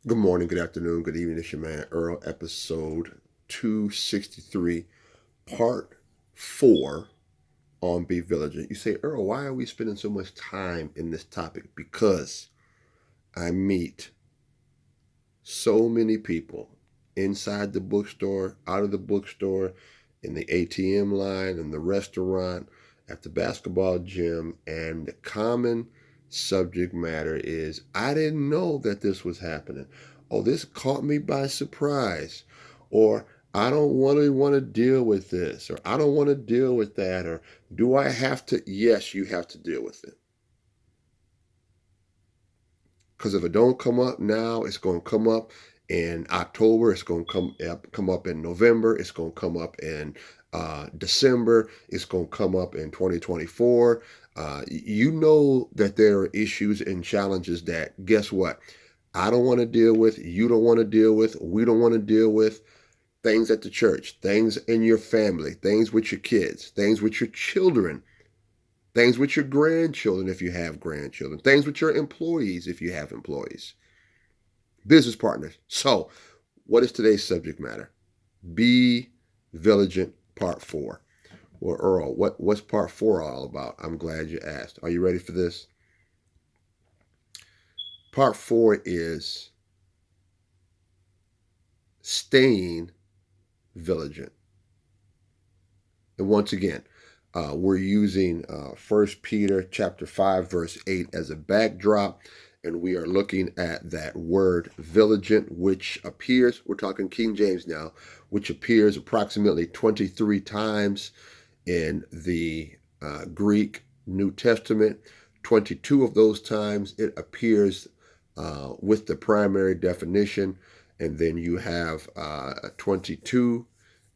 Good morning, good afternoon, good evening. It's your man Earl, episode 263, part 4 on Be Vigilant. You say, Earl, why are we spending so much time in this topic? Because I meet so many people inside the bookstore, out of the bookstore, in the ATM line, in the restaurant, at the basketball gym, and the common subject matter is I didn't know that this was happening. Oh, this caught me by surprise. Or I don't want to deal with this, or I don't want to deal with that, or do I have to? Yes, you have to deal with it. Because if it don't come up now, it's going to come up in October. It's going to come up in November. It's going to come up in December. It's going to come up in 2024. You know that there are issues and challenges that, guess what? I don't want to deal with. You don't want to deal with. We don't want to deal with. Things at the church, things in your family, things with your kids, things with your children, things with your grandchildren if you have grandchildren, things with your employees if you have employees, business partners. So, what is today's subject matter? Be vigilant, part 4. Well, Earl, what's part 4 all about? I'm glad you asked. Are you ready for this? Part 4 is staying vigilant. And once again, we're using 1 Peter chapter 5, verse 8 as a backdrop. And we are looking at that word vigilant, which appears, we're talking King James now, which appears approximately 23 times in the Greek New Testament. 22 of those times it appears with the primary definition. And then you have 22,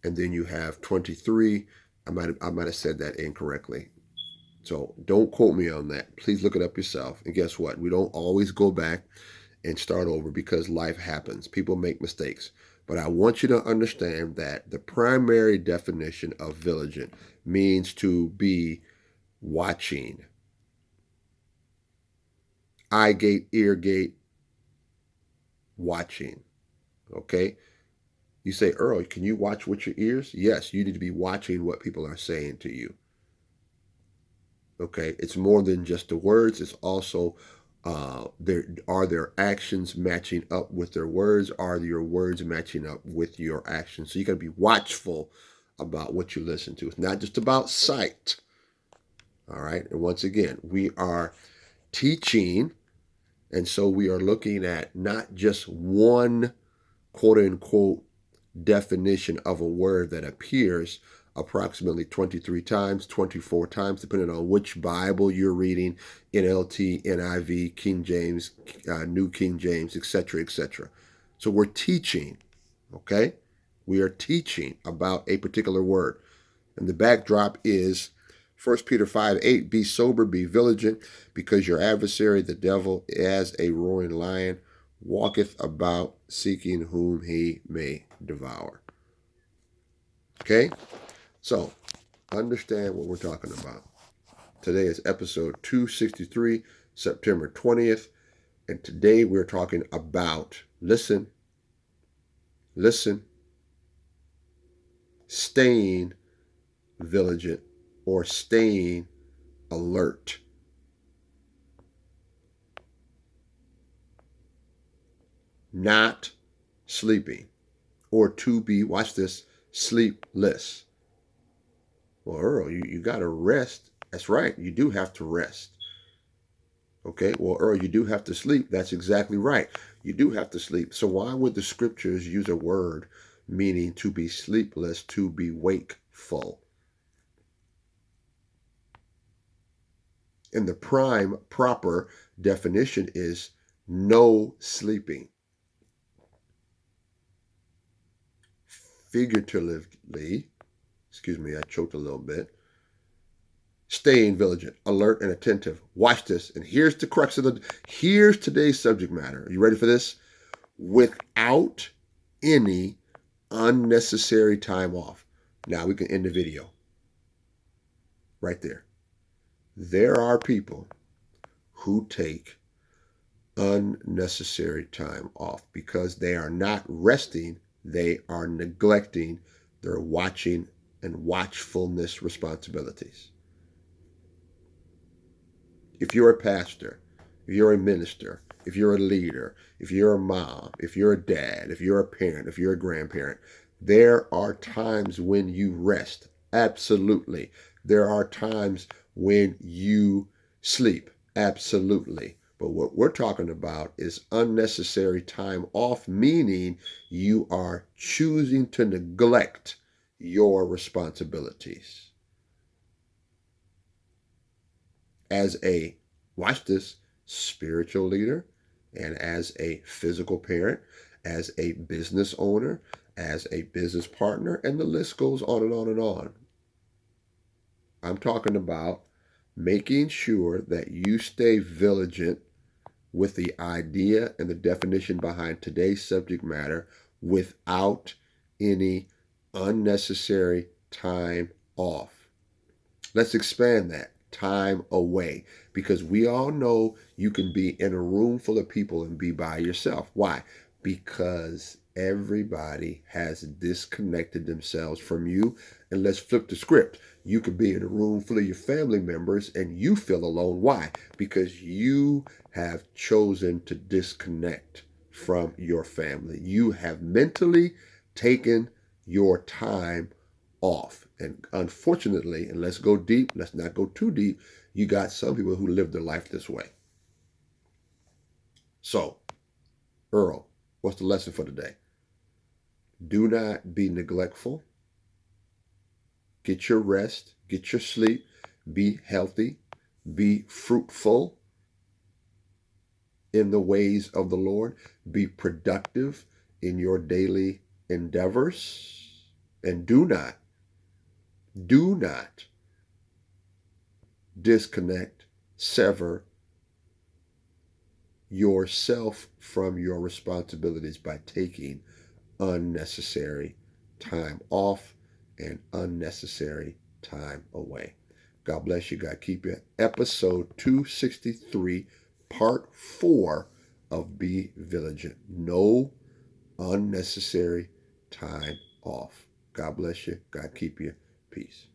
and then you have 23. I might have said that incorrectly. So don't quote me on that. Please look it up yourself. And guess what? We don't always go back and start over because life happens. People make mistakes. But I want you to understand that the primary definition of vigilant means to be watching. Eye gate, ear gate, watching. Okay? You say, Earl, can you watch with your ears? Yes, you need to be watching what people are saying to you. Okay, it's more than just the words. It's also their actions matching up with their words? Are your words matching up with your actions? So you got to be watchful about what you listen to. It's not just about sight. All right, and once again, we are teaching, and so we are looking at not just one quote unquote definition of a word that appears approximately 23 times, 24 times, depending on which Bible you're reading, NLT, NIV, King James, New King James, etc., etc. So we're teaching, okay? We are teaching about a particular word. And the backdrop is 1 Peter 5:8, be sober, be vigilant, because your adversary, the devil, as a roaring lion, walketh about seeking whom he may devour. Okay? So, understand what we're talking about. Today is episode 263, September 20th, and today we're talking about, listen, staying vigilant or staying alert. Not sleeping, or to be, watch this, sleepless. Well, Earl, you got to rest. That's right, you do have to rest. Okay, well, Earl, you do have to sleep. That's exactly right. You do have to sleep. So why would the scriptures use a word meaning to be sleepless, to be wakeful? And the proper definition is no sleeping. Figuratively, excuse me, I choked a little bit. Staying vigilant, alert, and attentive. Watch this. And here's the crux of here's today's subject matter. Are you ready for this? Without any unnecessary time off. Now we can end the video. Right there. There are people who take Unnecessary time off because they are not resting, they are neglecting their watching and watchfulness responsibilities. If you're a pastor, if you're a minister, if you're a leader, if you're a mom, if you're a dad, if you're a parent, if you're a grandparent, there are times when you rest. Absolutely. There are times when you sleep. Absolutely. But what we're talking about is unnecessary time off, meaning you are choosing to neglect your responsibilities. As a, watch this, spiritual leader, and as a physical parent, as a business owner, as a business partner, and the list goes on and on and on. I'm talking about making sure that you stay vigilant with the idea and the definition behind today's subject matter without any unnecessary time off. Let's expand that time away because we all know you can be in a room full of people and be by yourself. Why? Because everybody has disconnected themselves from you. And let's flip the script. You could be in a room full of your family members and you feel alone. Why? Because you have chosen to disconnect from your family. You have mentally taken your time off. And unfortunately, and let's go deep, let's not go too deep, you got some people who live their life this way. So, Earl, what's the lesson for today? Do not be neglectful. Get your rest, get your sleep, be healthy, be fruitful in the ways of the Lord, be productive in your daily endeavors, and do not disconnect, sever yourself from your responsibilities by taking unnecessary time off and unnecessary time away. God bless you. God keep you. Episode 263, part 4 of Be Vigilant. No unnecessary time off. God bless you. God keep you. Peace.